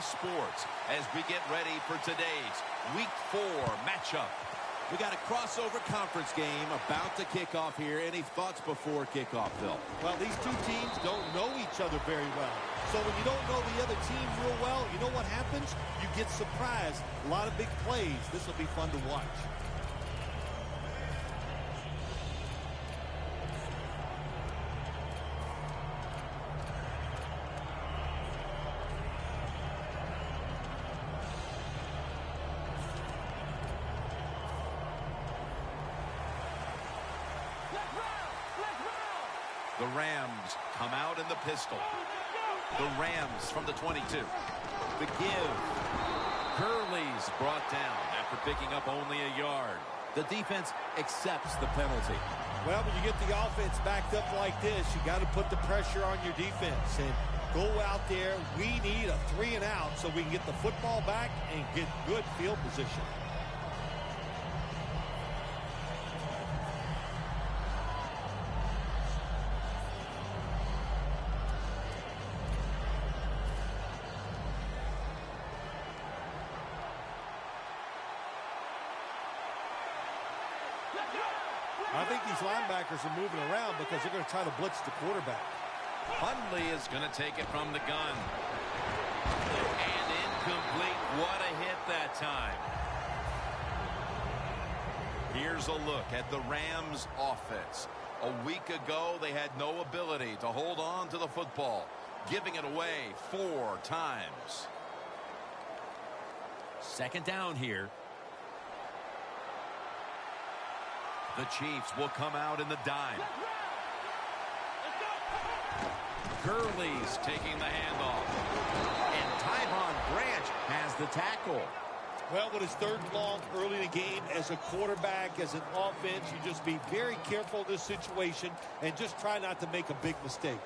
Sports as we get ready for today's Week 4 matchup. We got a crossover conference game about to kick off here. Any thoughts before kickoff, Phil? Well, these two teams don't know each other very well. So when you don't know the other team real well, you know what happens? You get surprised. A lot of big plays. This will be fun to watch. The Rams come out in the pistol. The Rams from the 22. The give. Gurley's brought down after picking up only a yard. The defense accepts the penalty. Well, when you get the offense backed up like this, you got to put the pressure on your defense and go out there. We need a 3 and out so we can get the football back and get good field position. I think these linebackers are moving around because they're going to try to blitz the quarterback. Hundley is going to take it from the gun. And incomplete. What a hit that time. Here's a look at the Rams offense. A week ago, they had no ability to hold on to the football, giving it away 4 times. Second down here. The Chiefs will come out in the dime. Gurley's taking the handoff. And Tyvon Branch has the tackle. Well, when it's 3rd and long early in the game, as a quarterback, as an offense, you just be very careful in this situation and just try not to make a big mistake.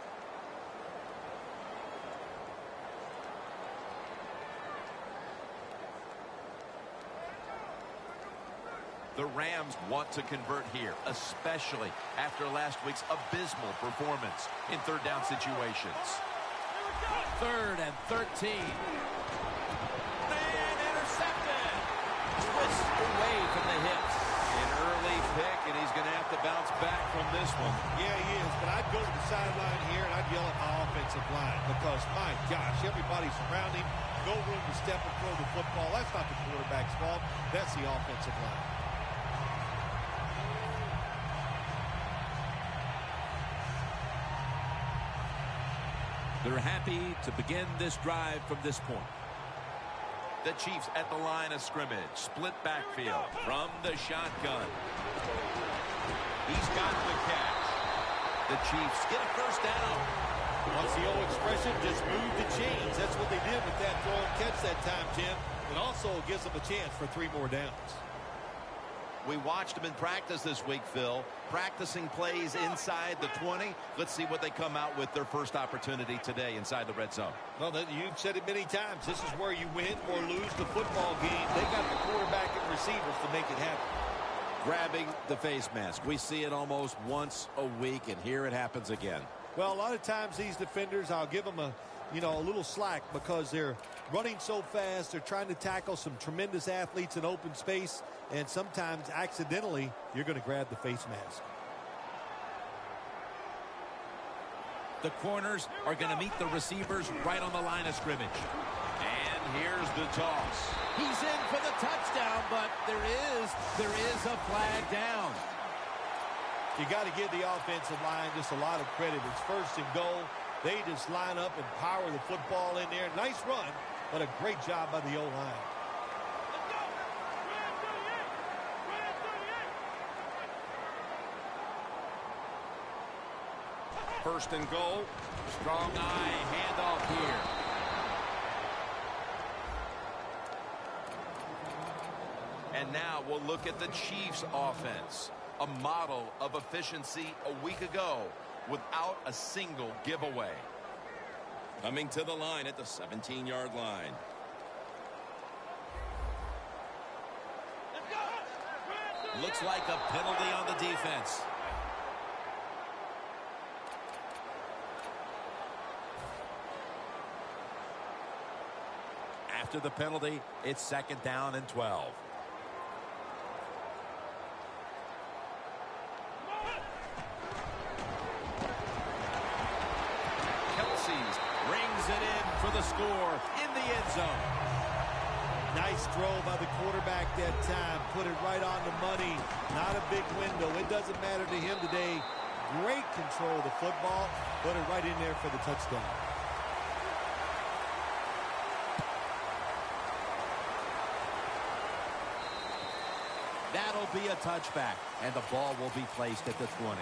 The Rams want to convert here, especially after last week's abysmal performance in 3rd down situations. 3rd and 13. And intercepted. Twist away from the hips. An early pick, and he's going to have to bounce back from this one. Yeah, he is, but I'd go to the sideline here and I'd yell at my offensive line because, my gosh, everybody's around him. No room to step and throw the football. That's not the quarterback's fault. That's the offensive line. They're happy to begin this drive from this point. The Chiefs at the line of scrimmage. Split backfield from the shotgun. He's got the catch. The Chiefs get a 1st down. What's the old expression? Just move the chains. That's what they did with that throw and catch that time, Tim. It also gives them a chance for 3 more downs. We watched them in practice this week, Phil. Practicing plays inside the 20. Let's see what they come out with their first opportunity today inside the red zone. Well, you've said it many times. This is where you win or lose the football game. They got the quarterback and receivers to make it happen. Grabbing the face mask. We see it almost once a week, and here it happens again. Well, a lot of times these defenders, I'll give them a little slack because they're running so fast. They're trying to tackle some tremendous athletes in open space, and sometimes accidentally you're going to grab the face mask. The corners are going to meet the receivers right on the line of scrimmage. And here's the toss. He's in for the touchdown, but there is a flag down. You got to give the offensive line just a lot of credit. It's 1st and goal. They just line up and power the football in there. Nice run, but a great job by the O-line. First and goal. Strong eye handoff here. And now we'll look at the Chiefs offense. A model of efficiency a week ago without a single giveaway. Coming to the line at the 17-yard line. Looks like a penalty on the defense. after the penalty, it's 2nd down and 12. Kelsey's rings it in for the score in the end zone. Nice throw by the quarterback that time. Put it right on the money. Not a big window. It doesn't matter to him today. Great control of the football. Put it right in there for the touchdown. That'll be a touchback, and the ball will be placed at the 20.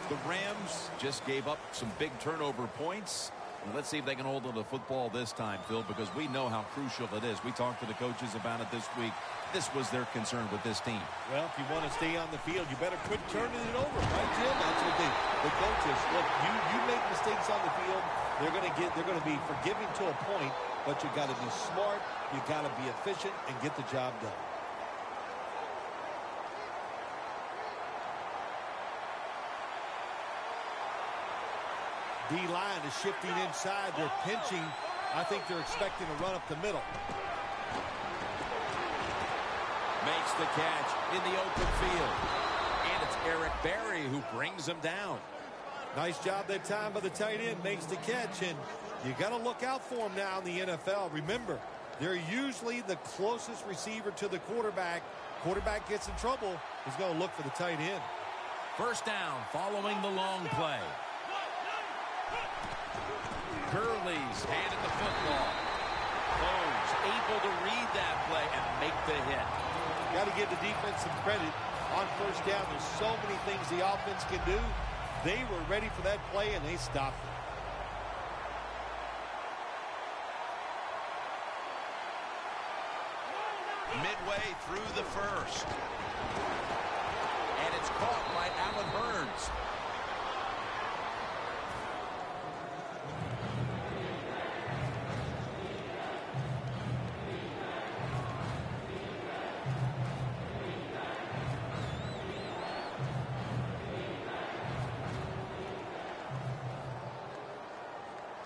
The Rams just gave up some big turnover points. And let's see if they can hold on to the football this time, Phil, because we know how crucial it is. We talked to the coaches about it this week. This was their concern with this team. Well, if you want to stay on the field, you better quit turning it over, right, Jim? That's what the coaches look. You make mistakes on the field, they're going to be forgiving to a point, but you got to be smart, you got to be efficient, and get the job done. D-line is shifting inside. They're pinching. I think they're expecting a run up the middle. Makes the catch in the open field. And it's Eric Berry who brings him down. Nice job that time by the tight end. Makes the catch, and you got to look out for him now in the NFL. Remember, they're usually the closest receiver to the quarterback. Quarterback gets in trouble, he's going to look for the tight end. 1st down following the long play. Gurley's handed the football. Holmes able to read that play and make the hit. Got to give the defense some credit on 1st down. There's so many things the offense can do. They were ready for that play, and they stopped it. Midway through the 1st. And it's caught by Alan Hearns.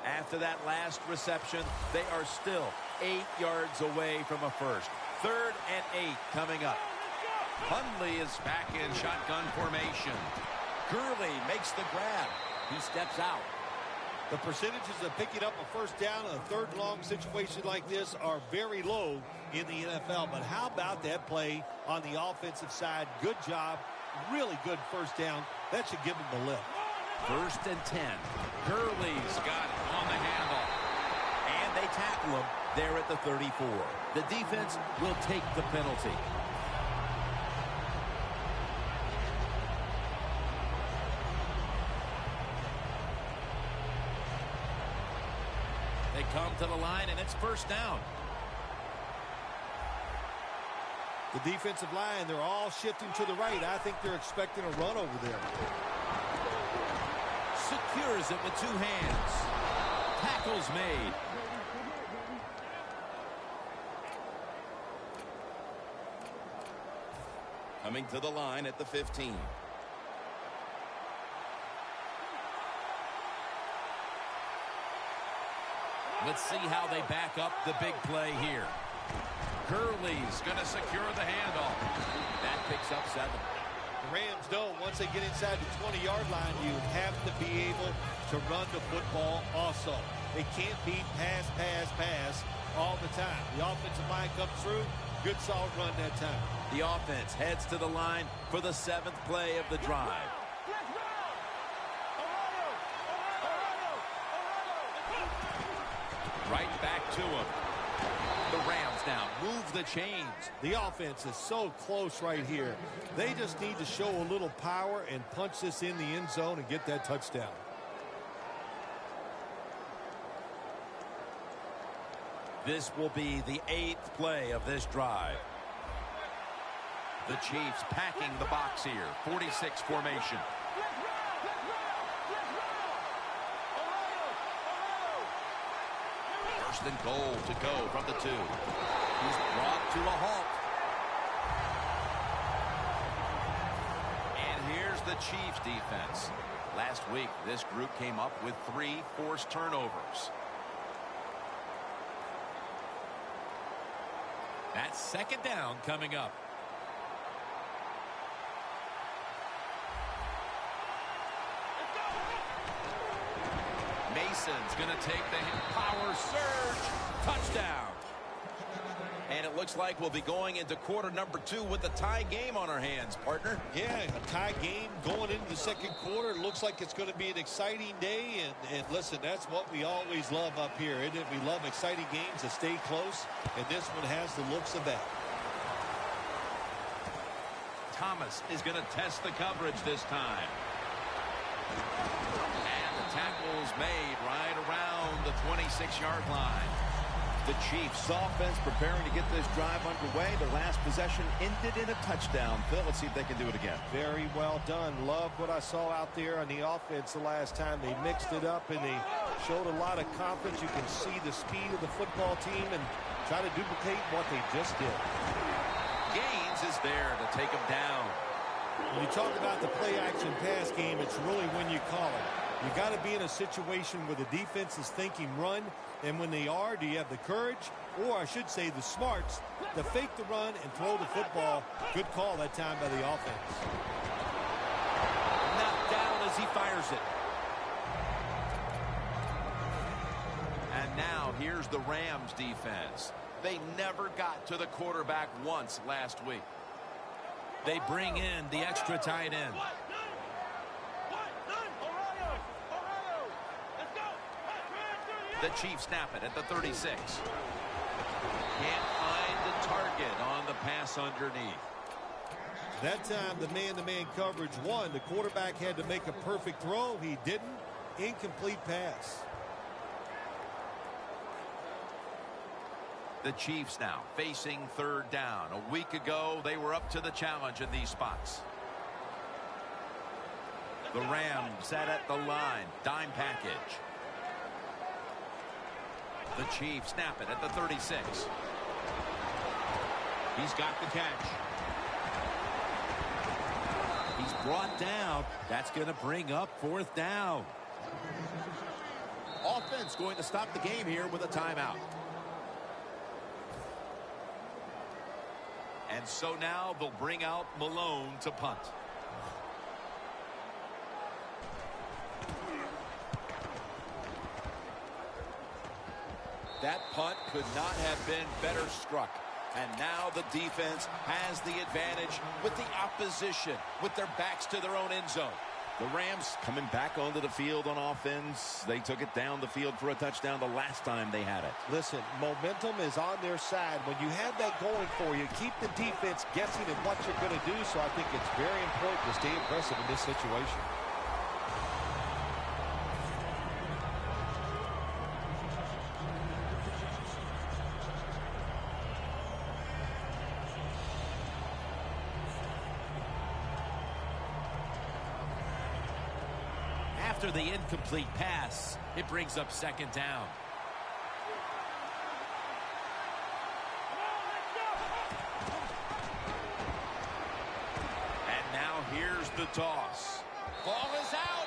After that last reception, they are still 8 yards away from a first. 3rd and 8 coming up. Hundley is back in shotgun formation. Gurley makes the grab. He steps out. The percentages of picking up a 1st down in a 3rd and long situation like this are very low in the NFL. But how about that play on the offensive side? Good job. Really good 1st down. That should give them a lift. 1st and 10. Gurley's got it on the handle. And they tackle him there at the 34. The defense will take the penalty. They come to the line, and it's 1st down. The defensive line, they're all shifting to the right. I think they're expecting a run over there. Secures it with 2 hands. Tackles made. Coming to the line at the 15. Let's see how they back up the big play here. Gurley's going to secure the handoff. That picks up 7. The Rams know once they get inside the 20-yard line, you have to be able to run the football also. It can't be pass, pass, pass all the time. The offensive line comes through. Good solid run that time. The offense heads to the line for the 7th play of the drive. Right back to him. The Rams now move the chains. The offense is so close right here. They just need to show a little power and punch this in the end zone and get that touchdown. This will be the 8th play of this drive. The Chiefs packing the box here. 46 formation. First and goal to go from the 2. He's brought to a halt. And here's the Chiefs defense. Last week, this group came up with 3 forced turnovers. That's second down coming up. Mason's going to take the power surge. Touchdown. And it looks like we'll be going into quarter number 2 with a tie game on our hands, partner. Yeah, a tie game going into the second quarter. It looks like it's going to be an exciting day. And listen, that's what we always love up here, isn't it? We love exciting games that stay close. And this one has the looks of that. Thomas is going to test the coverage this time. And the tackle's made right around the 26-yard line. The Chiefs offense preparing to get this drive underway. The last possession ended in a touchdown. Phil, let's see if they can do it again. Very well done. Love what I saw out there on the offense the last time. They mixed it up and they showed a lot of confidence. You can see the speed of the football team and try to duplicate what they just did. Gaines is there to take them down. When you talk about the play action pass game, it's really when you call it. You got to be in a situation where the defense is thinking run, and when they are, do you have the courage, or I should say the smarts, to fake the run and throw the football? Good call that time by the offense. Knocked down as he fires it. And now here's the Rams defense. They never got to the quarterback once last week. They bring in the extra tight end. The Chiefs snap it at the 36. Can't find the target on the pass underneath. That time the man-to-man coverage won. The quarterback had to make a perfect throw. He didn't. Incomplete pass. The Chiefs now facing third down. A week ago, they were up to the challenge in these spots. The Rams sat at the line. Dime package. The Chiefs snap it at the 36. He's got the catch. He's brought down. That's going to bring up fourth down. Offense going to stop the game here with a timeout. And so now they'll bring out Malone to punt. That punt could not have been better struck. And now the defense has the advantage with the opposition, with their backs to their own end zone. The Rams coming back onto the field on offense. They took it down the field for a touchdown the last time they had it. Listen, momentum is on their side. When you have that going for you, keep the defense guessing at what you're going to do. So I think it's very important to stay aggressive in this situation. After the incomplete pass, it brings up second down. And now here's the toss. Ball is out.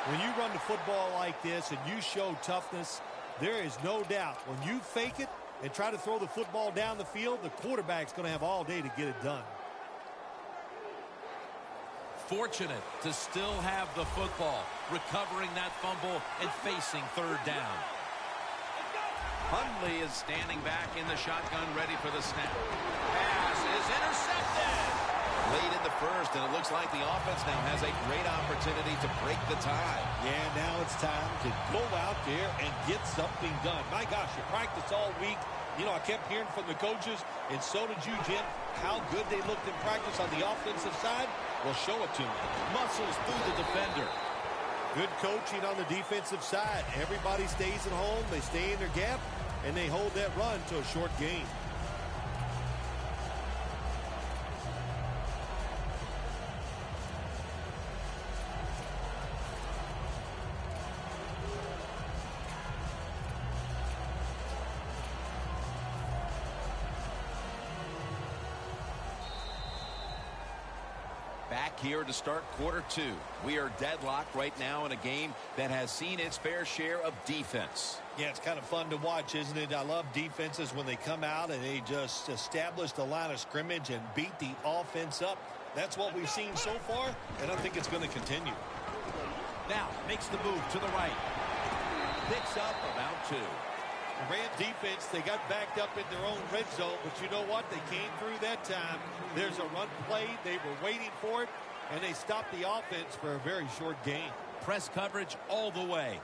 When you run the football like this and you show toughness, there is no doubt when you fake it and try to throw the football down the field, the quarterback's going to have all day to get it done. Fortunate to still have the football, recovering that fumble and facing third down. Hundley is standing back in the shotgun, ready for the snap. Pass is intercepted. Late in the first, and it looks like the offense now has a great opportunity to break the tie. Yeah, now it's time to go out there and get something done. My gosh, you practiced all week. You know, I kept hearing from the coaches, and so did you, Jim, how good they looked in practice on the offensive side. Well, show it to me. Muscles through the defender. Good coaching on the defensive side. Everybody stays at home. They stay in their gap, and they hold that run to a short gain. Back here to start quarter two. We are deadlocked right now in a game that has seen its fair share of defense. Yeah, it's kind of fun to watch, isn't it? I love defenses when they come out and they just establish the line of scrimmage and beat the offense up. That's what we've seen so far, and I think it's going to continue. Now makes the move to the right. Picks up about 2. The Rams defense, they got backed up in their own red zone, but you know what? They came through that time. There's a run play. They were waiting for it, and they stopped the offense for a very short gain. Press coverage all the way.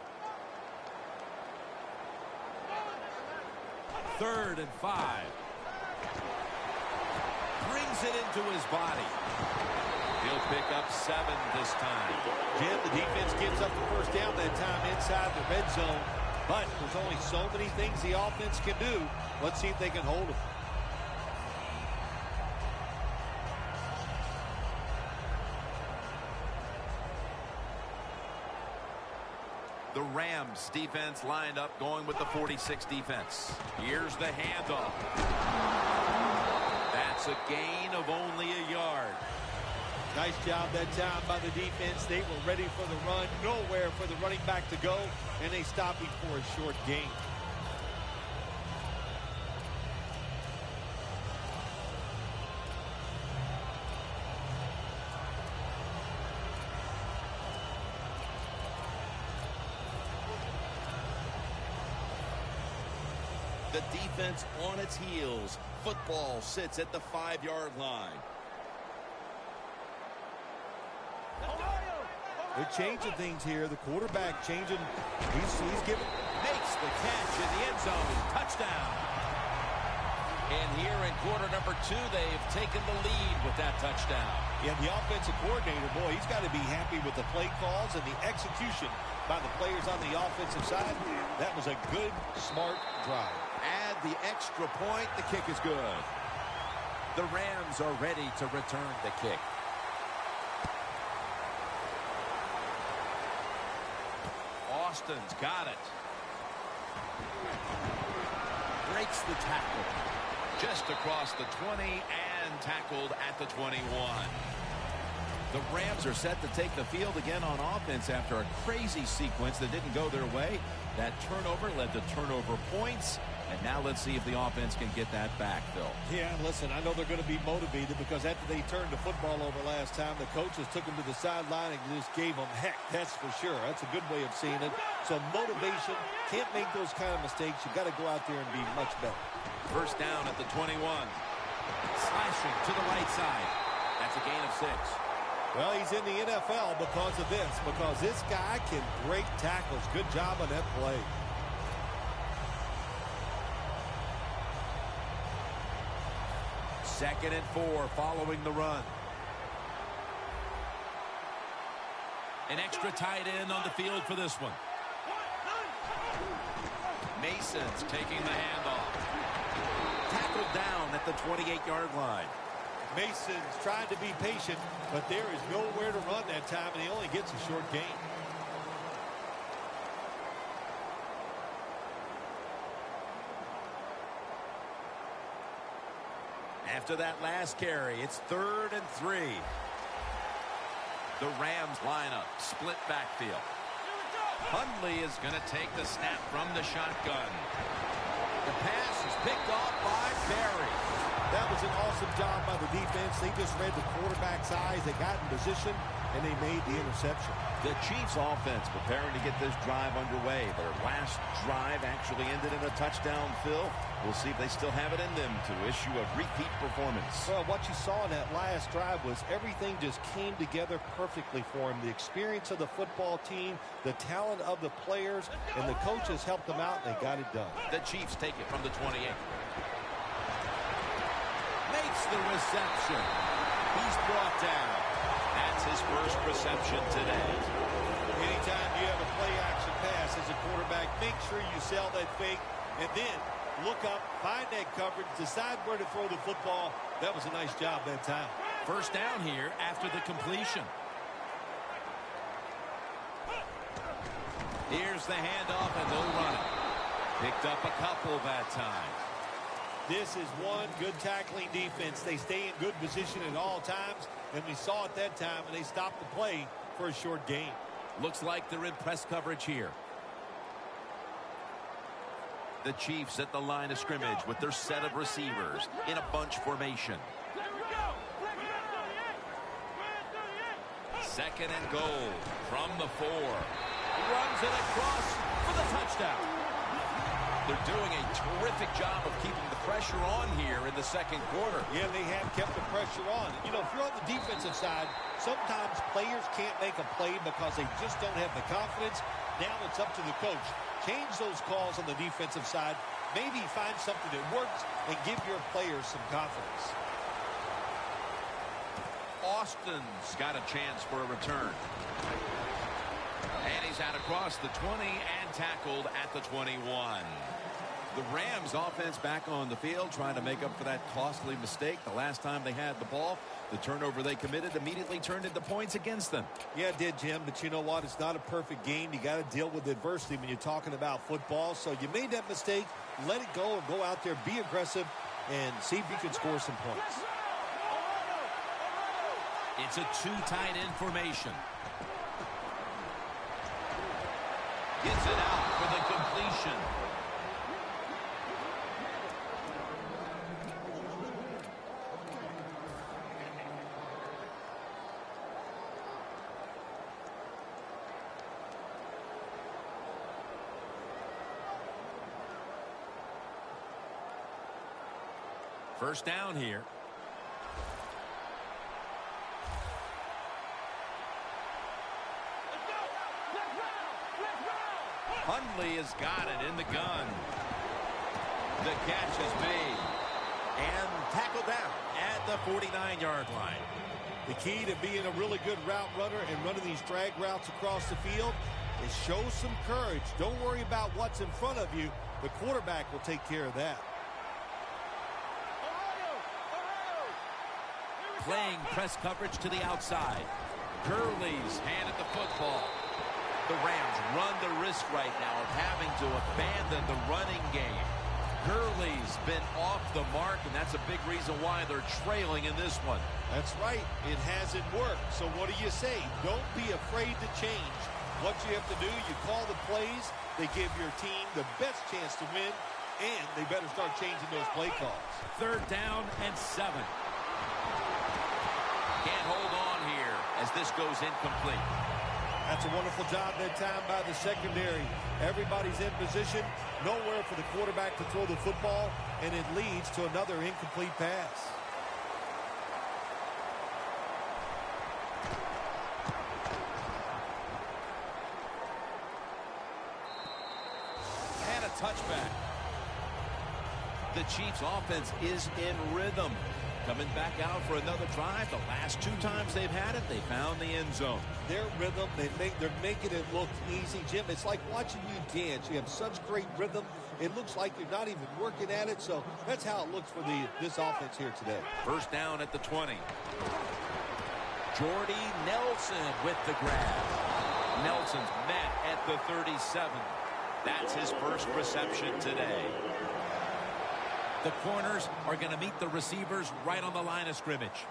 3rd and 5. Brings it into his body. He'll pick up 7 this time. Jim, the defense gives up the first down that time inside the red zone. But there's only so many things the offense can do. Let's see if they can hold them. The Rams defense lined up going with the 46 defense. Here's the handoff. That's a gain of only a yard. Nice job that time by the defense. They were ready for the run. Nowhere for the running back to go. And they stopped him for a short gain. The defense on its heels. Football sits at the 5-yard line. They're changing things here. The quarterback changing. He's giving. Makes the catch in the end zone. Touchdown. And here in quarter number 2, they've taken the lead with that touchdown. Yeah, the offensive coordinator, boy, he's got to be happy with the play calls and the execution by the players on the offensive side. That was a good, smart drive. Add the extra point. The kick is good. The Rams are ready to return the kick. Austin's got it. Breaks the tackle. Just across the 20 and tackled at the 21. The Rams are set to take the field again on offense after a crazy sequence that didn't go their way. That turnover led to turnover points. And now let's see if the offense can get that back, Phil. Yeah, listen, I know they're going to be motivated because after they turned the football over last time, the coaches took them to the sideline and just gave them heck. That's for sure. That's a good way of seeing it. So motivation, can't make those kind of mistakes. You've got to go out there and be much better. First down at the 21. Slashing to the right side. That's a gain of 6. Well, he's in the NFL because of this, because this guy can break tackles. Good job on that play. Second and 4 following the run. An extra tight end on the field for this one. Mason's taking the handoff. Tackled down at the 28-yard line. Mason's trying to be patient, but there is nowhere to run that time, and he only gets a short gain. After that last carry, it's 3rd and 3. The Rams lineup, split backfield. Hundley is going to take the snap from the shotgun. The pass is picked off by Berry. That was an awesome job by the defense. They just read the quarterback's eyes. They got in position, and they made the interception. The Chiefs offense preparing to get this drive underway. Their last drive actually ended in a touchdown, Phil. We'll see if they still have it in them to issue a repeat performance. Well, what you saw in that last drive was everything just came together perfectly for him. The experience of the football team, the talent of the players, and the coaches helped them out, and they got it done. The Chiefs take it from the 28. Makes the reception. He's brought down. That's his first reception today. Anytime you have a play-action pass as a quarterback, make sure you sell that fake, and then look up, find that coverage, decide where to throw the football. That was a nice job that time. First down here after the completion. Here's the handoff, and they'll run it. Picked up a couple that time. This is one good tackling defense. They stay in good position at all times, and we saw it that time, and they stopped the play for a short gain. Looks like they're in press coverage here. The Chiefs at the line of scrimmage with their set of receivers in a bunch formation. Second and goal from the 4. Runs it across for the touchdown. They're doing a terrific job of keeping the pressure on here in the second quarter. Yeah, they have kept the pressure on. You know, if you're on the defensive side, sometimes players can't make a play because they just don't have the confidence. Now it's up to the coach. Change those calls on the defensive side. Maybe find something that works and give your players some confidence. Austin's got a chance for a return. And he's out across the 20 and tackled at the 21. The Rams offense back on the field trying to make up for that costly mistake. The last time they had the ball, the turnover they committed immediately turned into points against them. Yeah, it did, Jim, but you know what? It's not a perfect game. You got to deal with adversity when you're talking about football. So you made that mistake, let it go, and go out there, be aggressive, and see if you can score some points. It's a two tight end formation. Gets it out for the completion. First down here. Hundley has got it in the gun. The catch is made and tackled down at the 49-yard line. The key to being a really good route runner and running these drag routes across the field is show some courage. Don't worry about what's in front of you. The quarterback will take care of that. Playing press coverage to the outside. Gurley's handed the football. The Rams run the risk right now of having to abandon the running game. Gurley's been off the mark, and that's a big reason why they're trailing in this one. That's right. It hasn't worked. So what do you say? Don't be afraid to change. What you have to do, you call the plays. They give your team the best chance to win, and they better start changing those play calls. Third down and 7. Can't hold on here as this goes incomplete. That's a wonderful job that time by the secondary. Everybody's in position. Nowhere for the quarterback to throw the football, and it leads to another incomplete pass. And a touchback. The Chiefs offense is in rhythm. Coming back out for another drive. The last 2 times they've had it, they found the end zone. Their rhythm, they're making it look easy, Jim. It's like watching you dance. You have such great rhythm. It looks like you're not even working at it. So that's how it looks for this offense here today. First down at the 20. Jordy Nelson with the grab. Nelson's met at the 37. That's his first reception today. The corners are going to meet the receivers right on the line of scrimmage.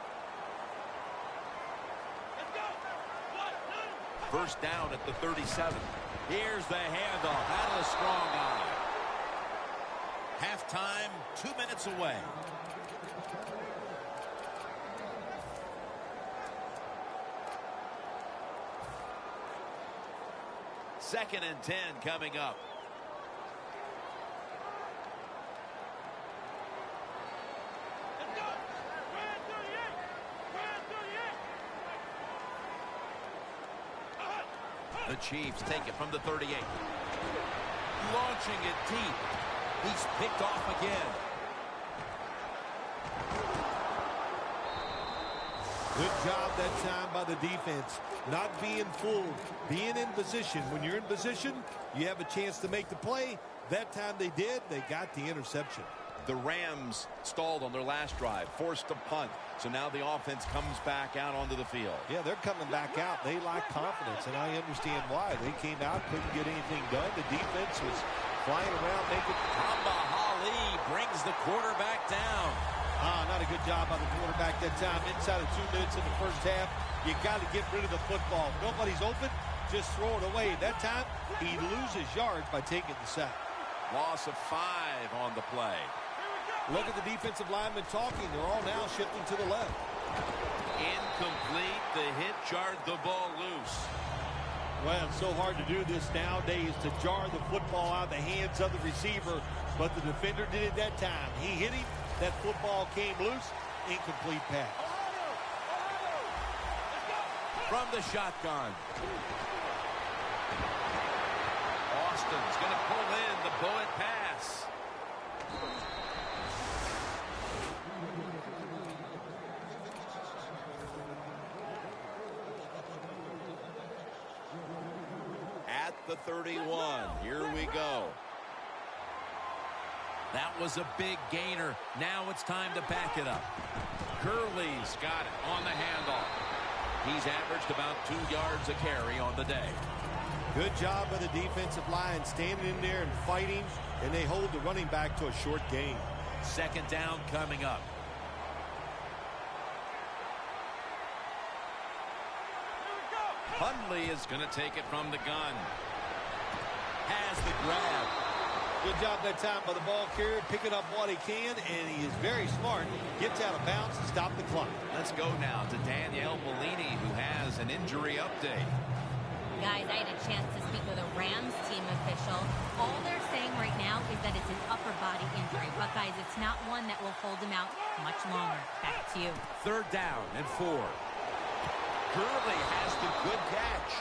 First down at the 37. Here's the handoff. That is a strong eye. Halftime, 2 minutes away. Second and 10 coming up. The Chiefs take it from the 38. Launching it deep. He's picked off again. Good job that time by the defense. Not being fooled. Being in position. When you're in position, you have a chance to make the play. That time they did. They got the interception. The Rams stalled on their last drive, forced to punt. So now the offense comes back out onto the field. Yeah, they're coming back out. They lack confidence, and I understand why. They came out, couldn't get anything done. The defense was flying around, making... Tamba Hali brings the quarterback down. Not a good job by the quarterback that time. Inside of 2 minutes in the first half, you got to get rid of the football. Nobody's open, just throw it away. That time, he loses yards by taking the sack. Loss of 5 on the play. Look at the defensive linemen talking. They're all now shifting to the left. Incomplete. The hit jarred the ball loose. Well, it's so hard to do this nowadays, to jar the football out of the hands of the receiver, but the defender did it that time. He hit him. That football came loose. Incomplete pass. From the shotgun. Austin's going to pull in the bullet pass. At the 31. Here we go. That was a big gainer. Now it's time to back it up. Gurley's got it on the handoff. He's averaged about 2 yards a carry on the day. Good job by the defensive line standing in there and fighting, and they hold the running back to a short gain. Second down coming up. Hundley is going to take it from the gun. Has the grab. Good job that time by the ball carrier, picking up what he can, and he is very smart. Gets out of bounds to stop the clock. Let's go now to Danielle Bellini, who has an injury update. Guys, I had a chance to speak with a Rams team official. All they're saying right now is that it's an upper body injury. But, guys, it's not one that will hold him out much longer. Back to you. Third down and 4. Gurley has the good catch.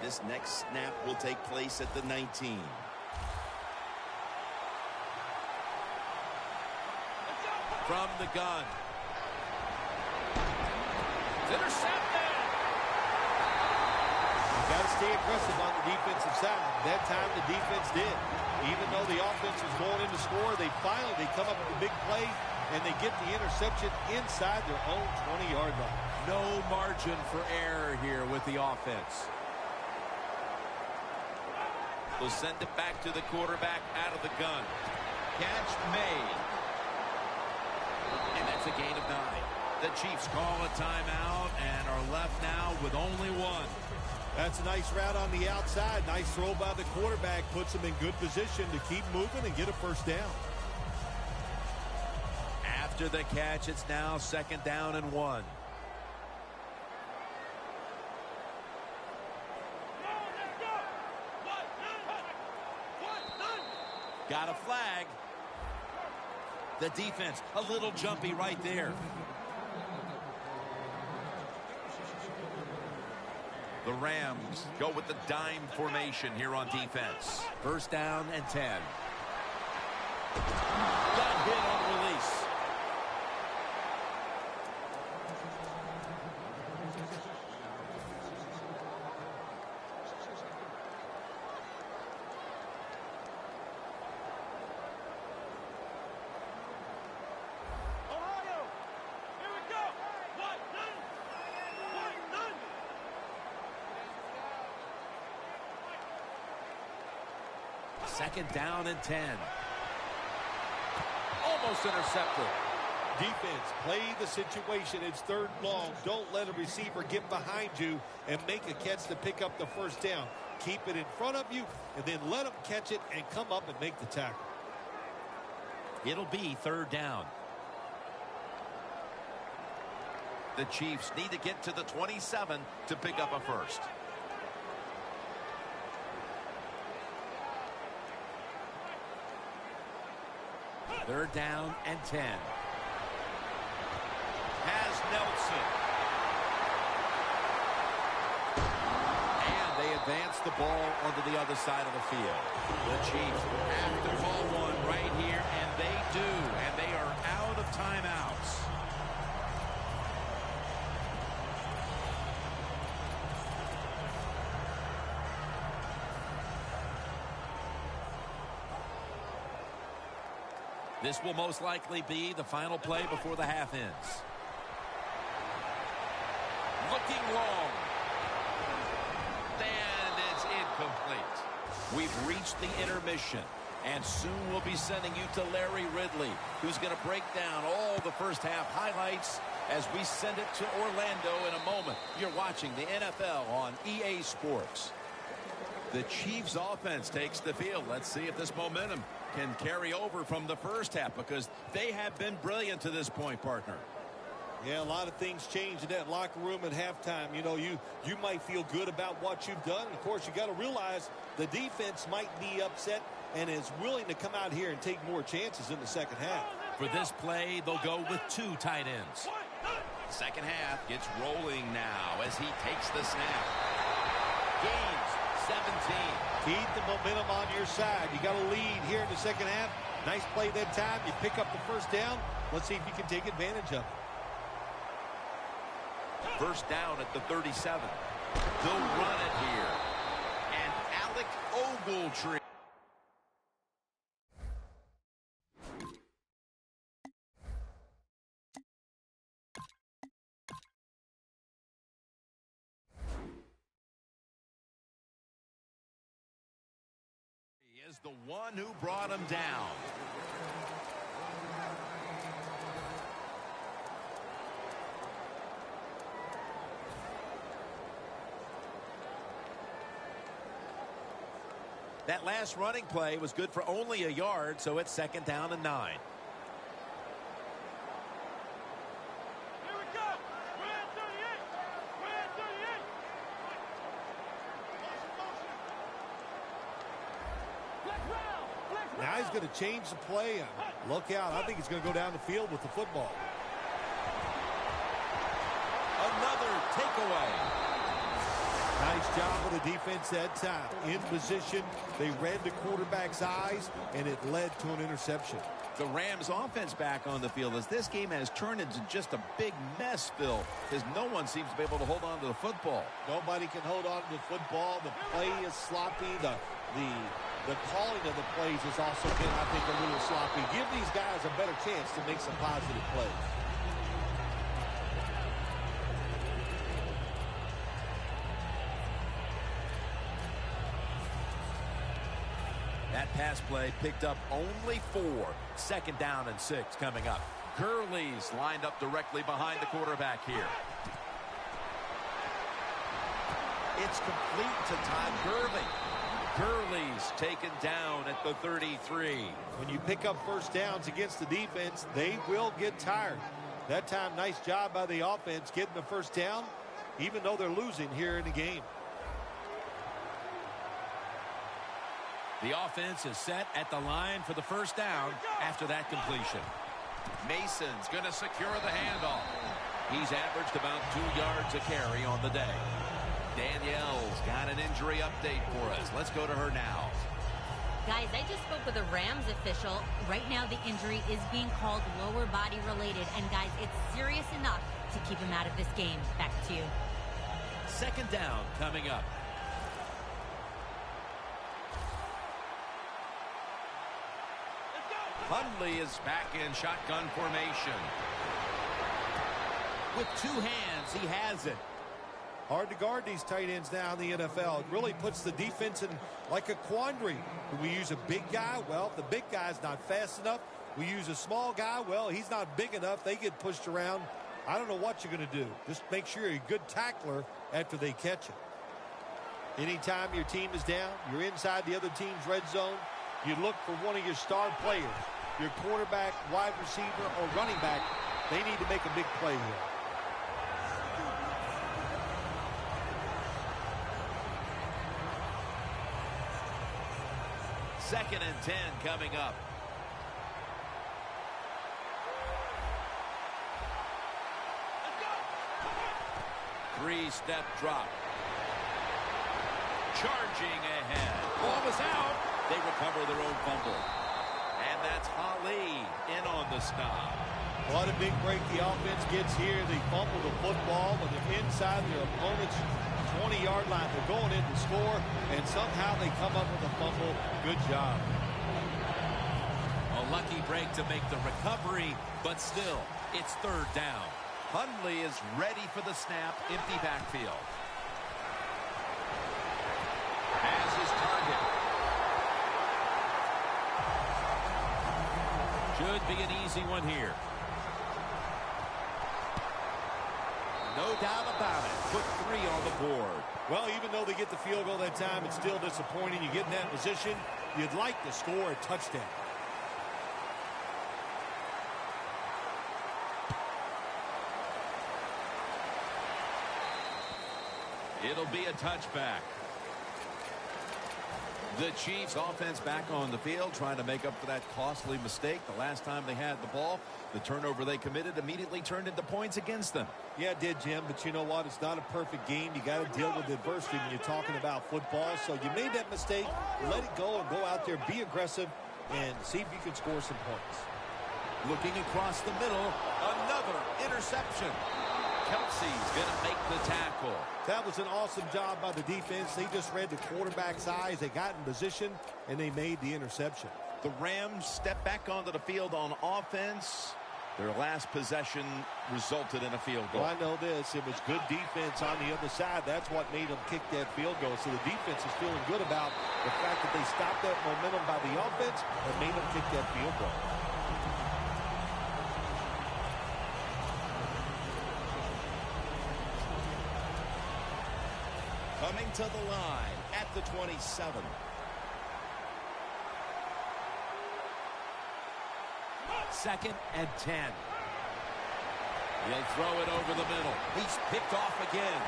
This next snap will take place at the 19. From the gun. It's intercepted. You got to stay aggressive on the defensive side. That time the defense did. Even though the offense was going in to score, they come up with a big play, and they get the interception inside their own 20-yard line. No margin for error here with the offense. They'll send it back to the quarterback out of the gun. Catch made. And that's a gain of 9. The Chiefs call a timeout and are left now with only 1. That's a nice route on the outside. Nice throw by the quarterback. Puts him in good position to keep moving and get a first down. After the catch, it's now second down and 1. Got a flag. The defense a little jumpy right there. The Rams go with the dime formation here on defense. First down and 10. Got hit on release. Second down and 10. Almost intercepted. Defense, play the situation. It's third and long. Don't let a receiver get behind you and make a catch to pick up the first down. Keep it in front of you, and then let them catch it and come up and make the tackle. It'll be third down. The Chiefs need to get to the 27 to pick up a first. Third down and 10. Has Nelson. And they advance the ball onto the other side of the field. The Chiefs have to call one right here, and they do. And they are out of timeouts. This will most likely be the final play before the half ends. Looking long. And it's incomplete. We've reached the intermission. And soon we'll be sending you to Larry Ridley, who's going to break down all the first half highlights as we send it to Orlando in a moment. You're watching the NFL on EA Sports. The Chiefs offense takes the field. Let's see if this momentum can carry over from the first half, because they have been brilliant to this point, partner. Yeah, a lot of things change in that locker room at halftime. You know, you might feel good about what you've done. And of course, you got to realize the defense might be upset and is willing to come out here and take more chances in the second half. For this play, they'll go with 2 tight ends. Second half gets rolling now as he takes the snap. Gains 17. Keep the momentum on your side. You got a lead here in the second half. Nice play that time. You pick up the first down. Let's see if you can take advantage of it. First down at the 37. They'll run it here. And Alec Ogletree. He is the one who brought him down. That last running play was good for only a yard, so it's second down and 9. Here we go. We're at 38. We're at 38. Now he's going to change the play. Look out. I think he's going to go down the field with the football. Another takeaway. Nice job of the defense that time. In position, they read the quarterback's eyes, and it led to an interception. The Rams offense back on the field as this game has turned into just a big mess, Phil, because no one seems to be able to hold on to the football. Nobody can hold on to the football. The play is sloppy. The calling of the plays has also been, I think, a little sloppy. Give these guys a better chance to make some positive plays. That pass play picked up only 4. Second down and 6 coming up. Gurley's lined up directly behind the quarterback here. It's complete to Todd Gurley. Gurley's taken down at the 33. When you pick up first downs against the defense, they will get tired. That time, nice job by the offense getting the first down, even though they're losing here in the game. The offense is set at the line for the first down after that completion. Mason's going to secure the handoff. He's averaged about 2 yards a carry on the day. Danielle's got an injury update for us. Let's go to her now. Guys, I just spoke with a Rams official. Right now, the injury is being called lower body related. And guys, it's serious enough to keep him out of this game. Back to you. Second down coming up. Hundley is back in shotgun formation. With 2 hands, he has it. Hard to guard these tight ends now in the NFL. It really puts the defense in like a quandary. Do we use a big guy? Well, if the big guy's not fast enough. We use a small guy. Well, he's not big enough. They get pushed around. I don't know what you're going to do. Just make sure you're a good tackler after they catch it. Anytime your team is down, you're inside the other team's red zone, you look for one of your star players. Your quarterback, wide receiver, or running back, they need to make a big play here. Second and 10 coming up. Three-step drop. Charging ahead. Ball is out. They recover their own fumble. And that's Ali in on the stop. What a big break the offense gets here. They fumble the football when they're inside their opponent's 20-yard line. They're going in to score, and somehow they come up with a fumble. Good job. A lucky break to make the recovery, but still, it's third down. Hundley is ready for the snap. Empty backfield. Has his target. Should be an easy one here. No doubt about it. Put 3 on the board. Well, even though they get the field goal that time, it's still disappointing. You get in that position, you'd like to score a touchdown. It'll be a touchback. The Chiefs offense back on the field trying to make up for that costly mistake. The last time they had the ball, the turnover they committed immediately turned into points against them. Yeah, it did, Jim, but you know what? It's not a perfect game. You got to deal with adversity when you're talking about football. So you made that mistake, let it go and go out there, be aggressive, and see if you can score some points. Looking across the middle, another interception. Kelsey's going to make the tackle. That was an awesome job by the defense. They just read the quarterback's eyes. They got in position, and they made the interception. The Rams step back onto the field on offense. Their last possession resulted in a field goal. Well, I know this. It was good defense on the other side. That's what made them kick that field goal. So the defense is feeling good about the fact that they stopped that momentum by the offense and made them kick that field goal. Coming to the line at the 27. Second and 10. He'll throw it over the middle. He's picked off again.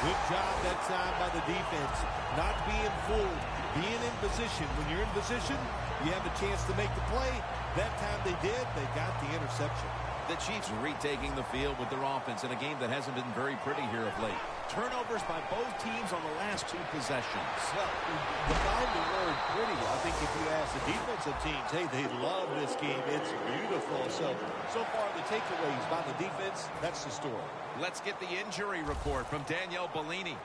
Good job that time by the defense. Not being fooled. Being in position. When you're in position, you have a chance to make the play. That time they did. They got the interception. The Chiefs retaking the field with their offense in a game that hasn't been very pretty here of late. Turnovers by both teams on the last 2 possessions. Well, define the word pretty. I think if you ask the defensive teams, hey, they love this game. It's beautiful. So far the takeaways by the defense, that's the story. Let's get the injury report from Danielle Bellini.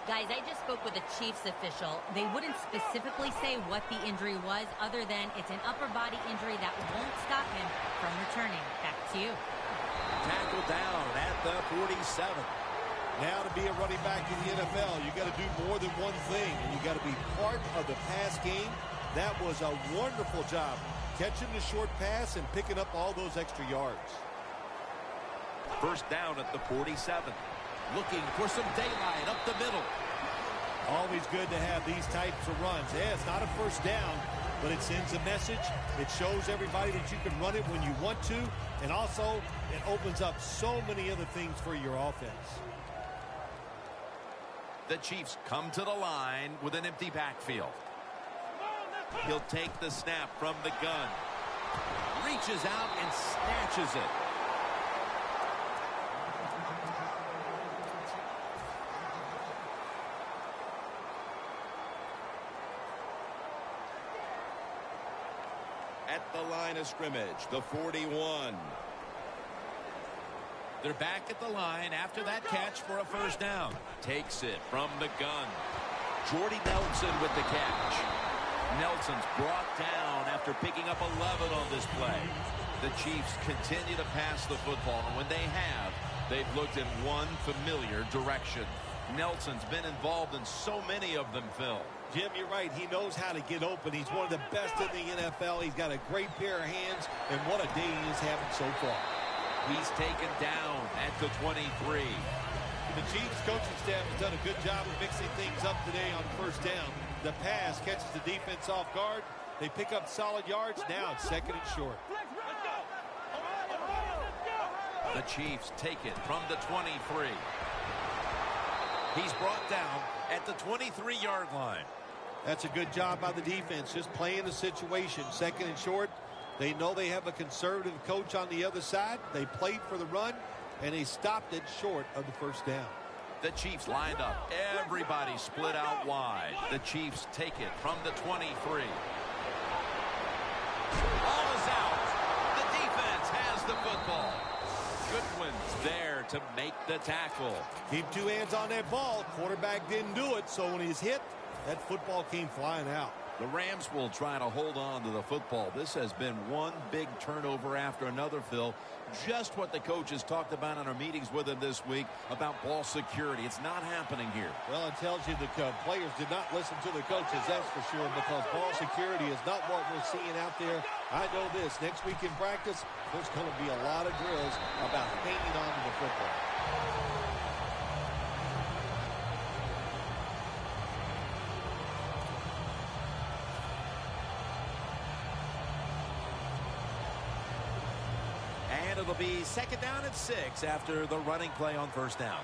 Guys, I just spoke with a Chiefs official. They wouldn't specifically say what the injury was other than it's an upper body injury that won't stop him from returning. Back to you. Tackle down at the 47. Now to be a running back in the NFL, you got to do more than one thing, and you got to be part of the pass game. That was a wonderful job, catching the short pass and picking up all those extra yards. First down at the 47. Looking for some daylight up the middle. Always good to have these types of runs. Yeah, it's not a first down, but it sends a message. It shows everybody that you can run it when you want to, and also it opens up so many other things for your offense. The Chiefs come to the line with an empty backfield. He'll take the snap from the gun. Reaches out and snatches it. At the line of scrimmage, the 41. They're back at the line after that catch for a first down. Takes it from the gun. Jordy Nelson with the catch. Nelson's brought down after picking up 11 on this play. The Chiefs continue to pass the football, and when they have, they've looked in one familiar direction. Nelson's been involved in so many of them, Phil. Jim, you're right. He knows how to get open. He's one of the best in the NFL. He's got a great pair of hands, and what a day he is having so far. He's taken down at the 23. The Chiefs coaching staff has done a good job of mixing things up today on first down. The pass catches the defense off guard. They pick up solid yards. Now it's second and short. The Chiefs take it from the 23. He's brought down at the 23-yard line. That's a good job by the defense, just playing the situation. Second and short. They know they have a conservative coach on the other side. They played for the run, and they stopped it short of the first down. The Chiefs lined up. Everybody split out wide. The Chiefs take it from the 23. Ball is out. The defense has the football. Goodwin's there to make the tackle. Keep 2 hands on that ball. Quarterback didn't do it, so when he's hit, that football came flying out. The Rams will try to hold on to the football. This has been one big turnover after another, Phil. Just what the coaches talked about in our meetings with him this week about ball security. It's not happening here. Well, it tells you the players did not listen to the coaches, that's for sure, because ball security is not what we're seeing out there. I know this. Next week in practice, there's going to be a lot of drills about hanging on to the football. And it'll be 2nd down and 6 after the running play on 1st down.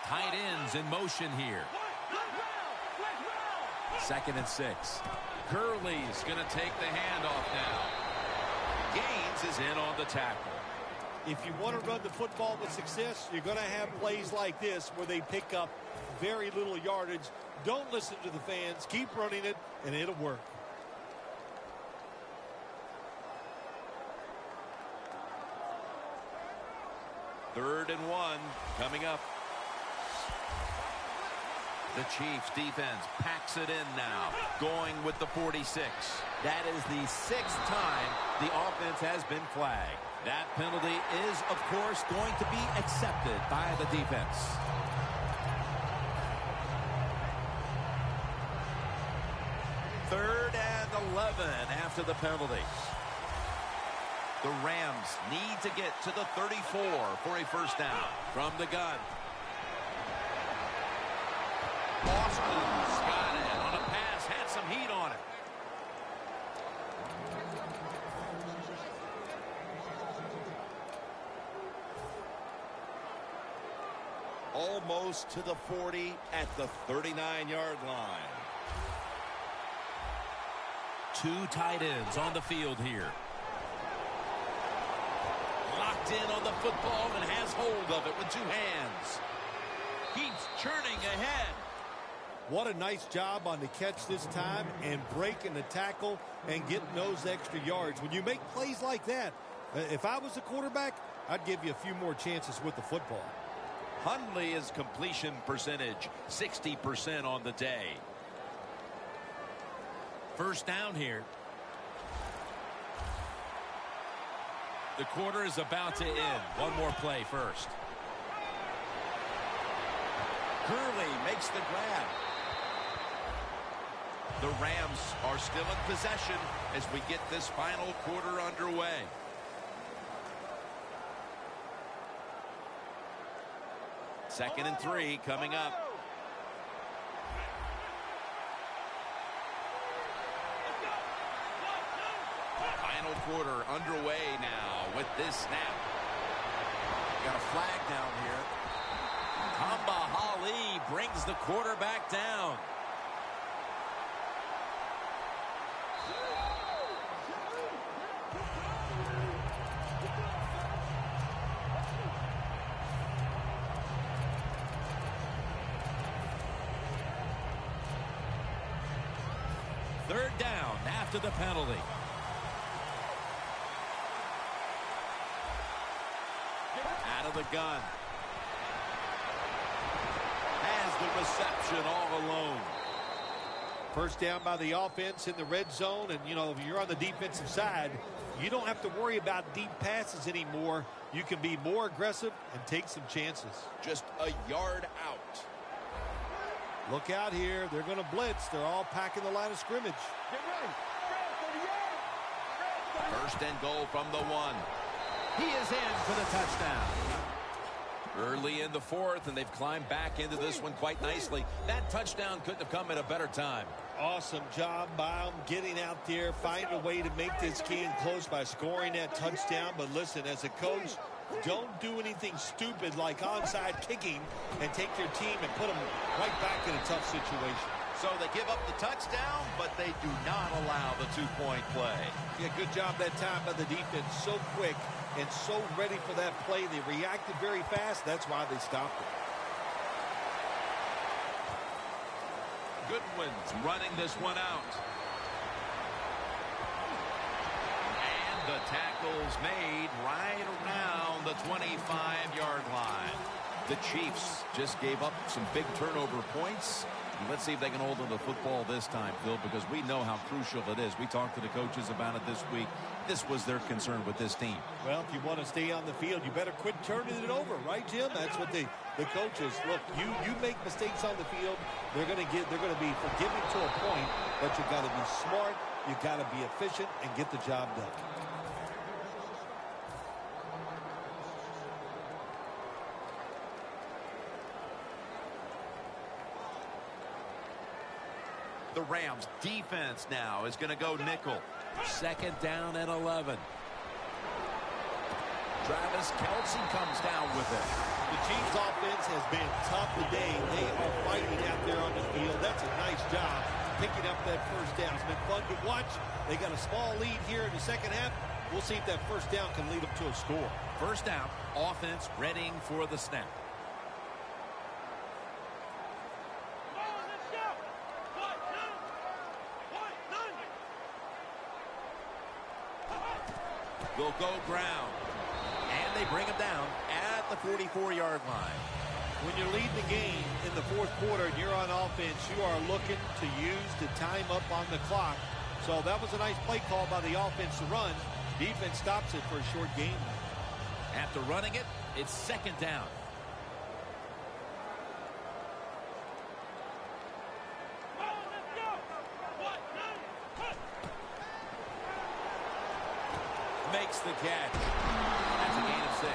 Tight ends in motion here. 2nd and 6. Gurley's going to take the handoff now. Gaines is in on the tackle. If you want to run the football with success, you're going to have plays like this where they pick up very little yardage. Don't listen to the fans. Keep running it, and it'll work. Third and 1 coming up. The Chiefs defense packs it in now, going with the 46. That is the 6th time the offense has been flagged. That penalty is, of course, going to be accepted by the defense. Third and 11 after the penalty. The Rams need to get to the 34 for a 1st down from the gun. Austin's got it on a pass, had some heat on it. Almost to the 40 at the 39-yard line. 2 tight ends on the field here. Locked in on the football and has hold of it with 2 hands. Keeps churning ahead. What a nice job on the catch this time and breaking the tackle and getting those extra yards. When you make plays like that, if I was a quarterback, I'd give you a few more chances with the football. Hundley's completion percentage, 60% on the day. 1st down here. The quarter is about to end. One more play first. Gurley makes the grab. The Rams are still in possession as we get this final quarter underway. Second and 3 coming up. Final quarter underway now with this snap. Got a flag down here. Kamba Ali brings the quarterback down. Third down after the penalty. Out of the gun. Has the reception all alone. 1st down by the offense in the red zone. And, you know, if you're on the defensive side, you don't have to worry about deep passes anymore. You can be more aggressive and take some chances. Just a yard out. Look out here. They're going to blitz. They're all packing the line of scrimmage. Get ready. 1st and goal from the 1. He is in for the touchdown. Early in the 4th, and they've climbed back into this one quite nicely. That touchdown couldn't have come at a better time. Awesome job by them getting out there, finding a way to make this game close by scoring that touchdown. But listen, as a coach, don't do anything stupid like onside kicking and take your team and put them right back in a tough situation. So they give up the touchdown, but they do not allow the 2-point play. Yeah, good job that time by the defense. So quick and so ready for that play. They reacted very fast. That's why they stopped it. Goodwin's running this one out. And the tackle's made right around the 25-yard line. The Chiefs just gave up some big turnover points. Let's see if they can hold on to the football this time, Phil, because we know how crucial it is. We talked to the coaches about it this week. This was their concern with this team. Well, if you want to stay on the field, you better quit turning it over, right, Jim? That's what the coaches look. You make mistakes on the field, they're going to be forgiving to a point, but you got to be smart, you got to be efficient, and get the job done. The Rams defense now is going to go nickel. Second down and 11. Travis Kelce comes down with it. The Chiefs offense has been tough today. They are fighting out there on the field. That's a nice job picking up that first down. It's been fun to watch. They got a small lead here in the second half. We'll see if that first down can lead them to a score. First down, offense readying for the snap. Will go ground. And they bring him down at the 44-yard line. When you're leading the game in the fourth quarter and you're on offense, you are looking to use the time up on the clock. So that was a nice play call by the offense to run. Defense stops it for a short gain. After running it, it's second down. Makes the catch. That's a gain of 6.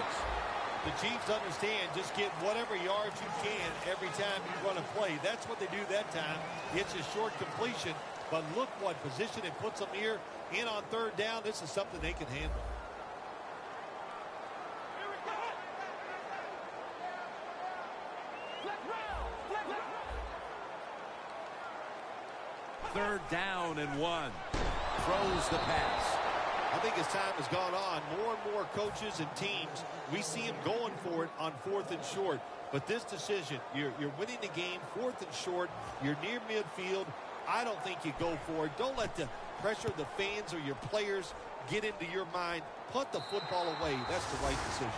The Chiefs understand just get whatever yards you can every time you run a play. That's what they do that time. It's a short completion, but look what position it puts them here in on third down. This is something they can handle. Third down and 1. Throws the pass. I think as time has gone on, more and more coaches and teams, we see them going for it on fourth and short. But this decision, you're winning the game, fourth and short, you're near midfield. I don't think you go for it. Don't let the pressure of the fans or your players get into your mind. Punt the football away. That's the right decision.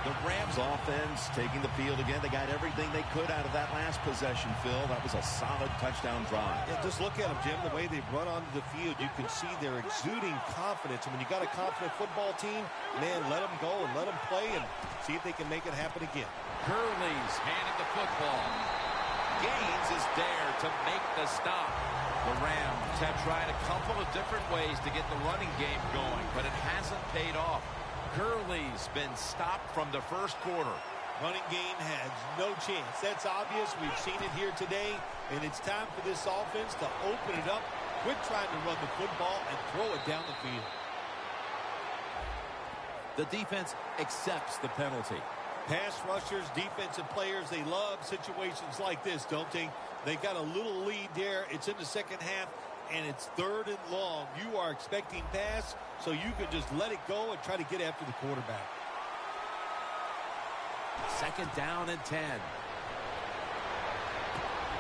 The Rams offense taking the field again. They got everything they could out of that last possession, Phil. That was a solid touchdown drive. Yeah, just look at them, Jim. The way they run onto the field, you can see they're exuding confidence. And when you got a confident football team, man, let them go and let them play and see if they can make it happen again. Gurley's handing the football. Gaines is there to make the stop. The Rams have tried a couple of different ways to get the running game going, but it hasn't paid off. Gurley's been stopped from the first quarter. Running game has no chance. That's obvious. We've seen it here today, and it's time for this offense to open it up, quit trying to run the football, and throw it down the field. The defense accepts the penalty. Pass rushers, defensive players, they love situations like this, don't they? They got a little lead there. It's in the second half, and it's third and long. You are expecting pass, so you can just let it go and try to get after the quarterback. Second down and 10.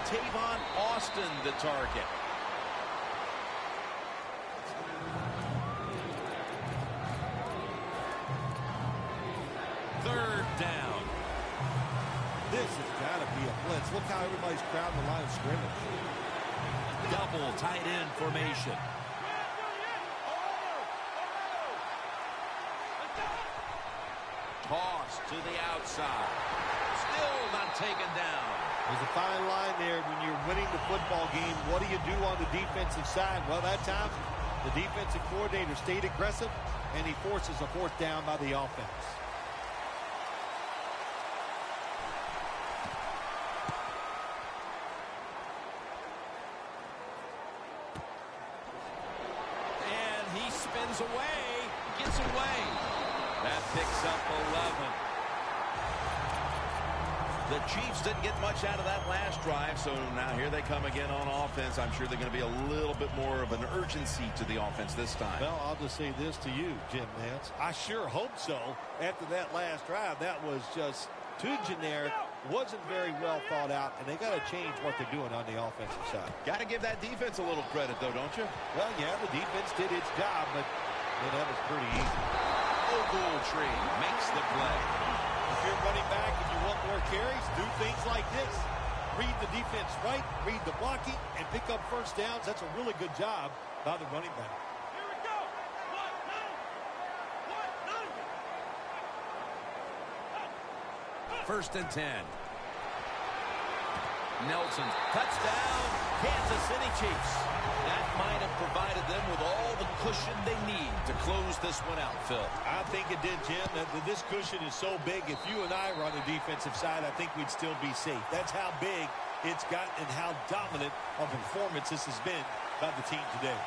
Tavon Austin, the target. Third down. This has got to be a blitz. Look how everybody's crowding the line of scrimmage. Double tight end formation. Toss to the outside. Still not taken down. There's a fine line there when you're winning the football game. What do you do on the defensive side? Well, that time the defensive coordinator stayed aggressive, and he forces a fourth down by the offense. Spins away, gets away. That picks up 11. The Chiefs didn't get much out of that last drive, so now here they come again on offense. I'm sure they're going to be a little bit more of an urgency to the offense this time. Well, I'll just say this to you, Jim Nance. I sure hope so. After that last drive, that was just too generic, wasn't very well thought out, and they got to change what they're doing on the offensive side. Got to give that defense a little credit, though, don't you? Well, yeah, the defense did its job, but Yeah, that was pretty easy. Ogletree makes the play. If you're running back and you want more carries, do things like this. Read the defense right, read the blocking, and pick up first downs. That's a really good job by the running back. Here we go. First and 10. Nelson, touchdown, Kansas City Chiefs. That might have provided them with all the cushion they need to close this one out, Phil. I think it did, Jim. This cushion is so big. If you and I were on the defensive side, I think we'd still be safe. That's how big it's gotten and how dominant of a performance this has been by the team today.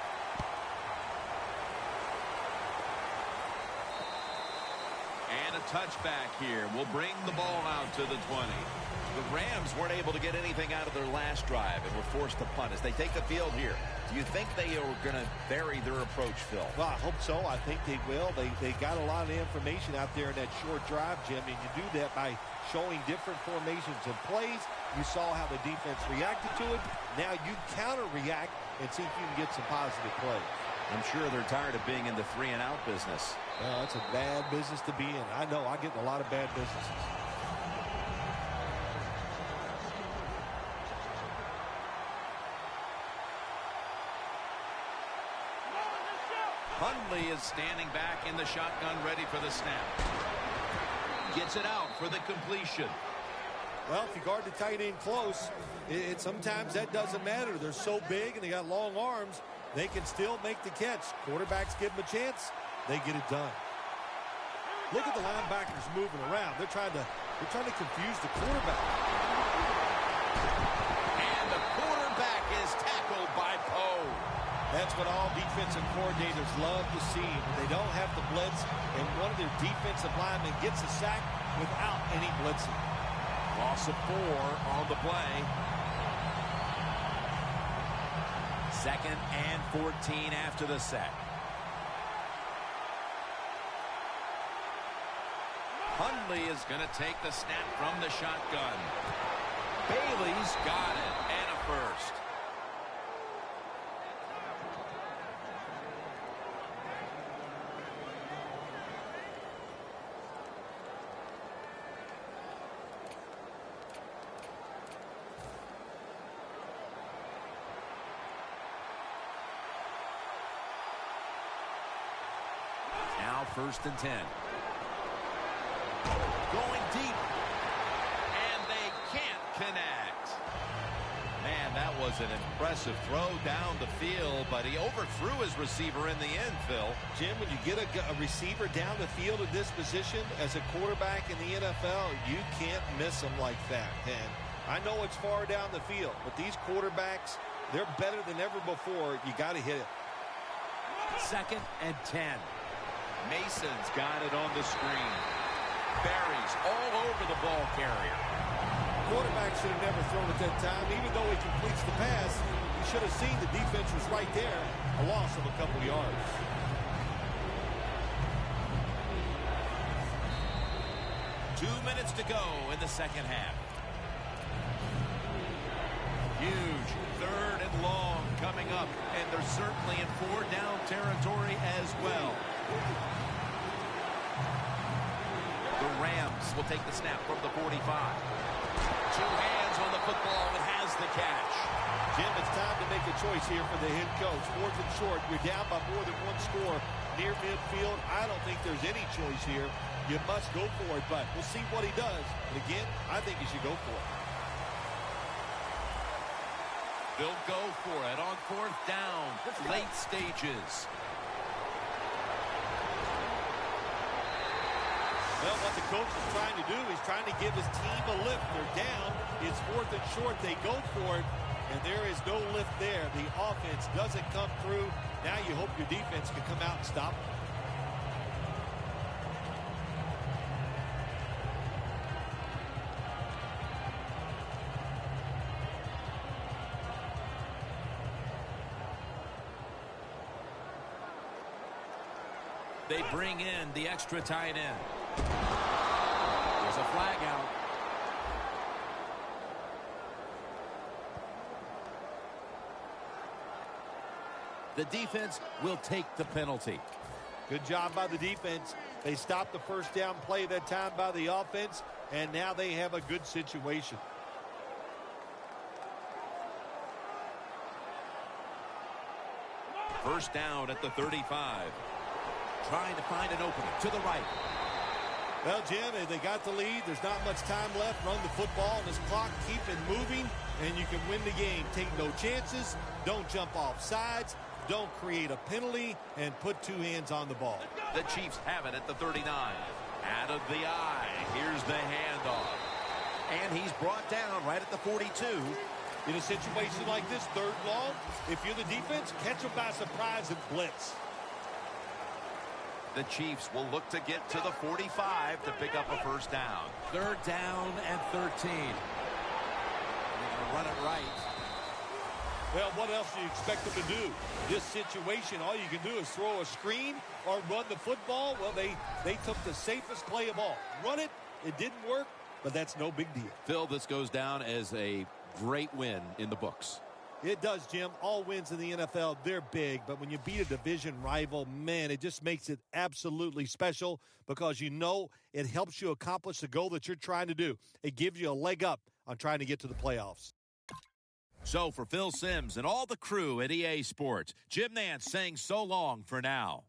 And a touchback here will bring the ball out to the 20. The Rams weren't able to get anything out of their last drive and were forced to punt. As they take the field here, do you think they are going to vary their approach, Phil? Well, I hope so. I think they will. They got a lot of information out there in that short drive, Jim, and you do that by showing different formations and plays. You saw how the defense reacted to it. Now you counter-react and see if you can get some positive plays. I'm sure they're tired of being in the 3-and-out business. Well, that's a bad business to be in. I know. I get in a lot of bad businesses. Hundley is standing back in the shotgun, ready for the snap. Gets it out for the completion. Well, if you guard the tight end close, sometimes that doesn't matter. They're so big and they got long arms, they can still make the catch. Quarterbacks give them a chance, they get it done. Look at the linebackers moving around. They're trying to confuse the quarterback. And the quarterback is tackled by Poe. That's what all defensive coordinators love to see. When they don't have the blitz and one of their defensive linemen gets a sack without any blitzing. Loss of 4 on the play. 2nd and 14 after the sack. Hundley is going to take the snap from the shotgun. Bailey's got it, and a first. Now 1st and 10. Going deep. And they can't connect. Man, that was an impressive throw down the field, but he overthrew his receiver in the end, Phil. Jim, when you get a receiver down the field in this position as a quarterback in the NFL, you can't miss them like that. And I know it's far down the field, but these quarterbacks, they're better than ever before. You got to hit it. 2nd and 10. Mason's got it on the screen. Barry's all over the ball carrier. Quarterback should have never thrown at that time. Even though he completes the pass, he should have seen the defense was right there. A loss of a couple yards. Two minutes to go in the second half. Huge 3rd and long coming up, and they're certainly in 4-down territory as well. The Rams will take the snap from the 45. 2 hands on the football and has the catch. Jim, it's time to make a choice here for the head coach. 4th and short, you're down by more than one score near midfield. I don't think there's any choice here. You must go for it, but we'll see what he does. But again, I think you should go for it. They'll go for it on 4th down, late stages. Well, what the coach is trying to do, he's trying to give his team a lift. They're down. It's 4th and short. They go for it, and there is no lift there. The offense doesn't come through. Now you hope your defense can come out and stop them. They bring in the extra tight end. There's a flag out. The defense will take the penalty. Good job by the defense. They stopped the first down play that time by the offense, and now they have a good situation. First down at the 35. Trying to find an opening to the right. Well, Jim, they got the lead. There's not much time left. Run the football, and this clock keep it moving, and you can win the game. Take no chances. Don't jump off sides. Don't create a penalty, and put two hands on the ball. The Chiefs have it at the 39. Out of the eye. Here's the handoff. And he's brought down right at the 42. In a situation like this, third long, if you're the defense, catch them by surprise and blitz. The Chiefs will look to get to the 45 to pick up a first down. Third down and 13. They're going to run it right. Well, what else do you expect them to do? This situation, all you can do is throw a screen or run the football. Well, they took the safest play of all. Run it. It didn't work, but that's no big deal. Phil, this goes down as a great win in the books. It does, Jim. All wins in the NFL, they're big. But when you beat a division rival, man, it just makes it absolutely special because you know it helps you accomplish the goal that you're trying to do. It gives you a leg up on trying to get to the playoffs. So for Phil Simms and all the crew at EA Sports, Jim Nantz saying so long for now.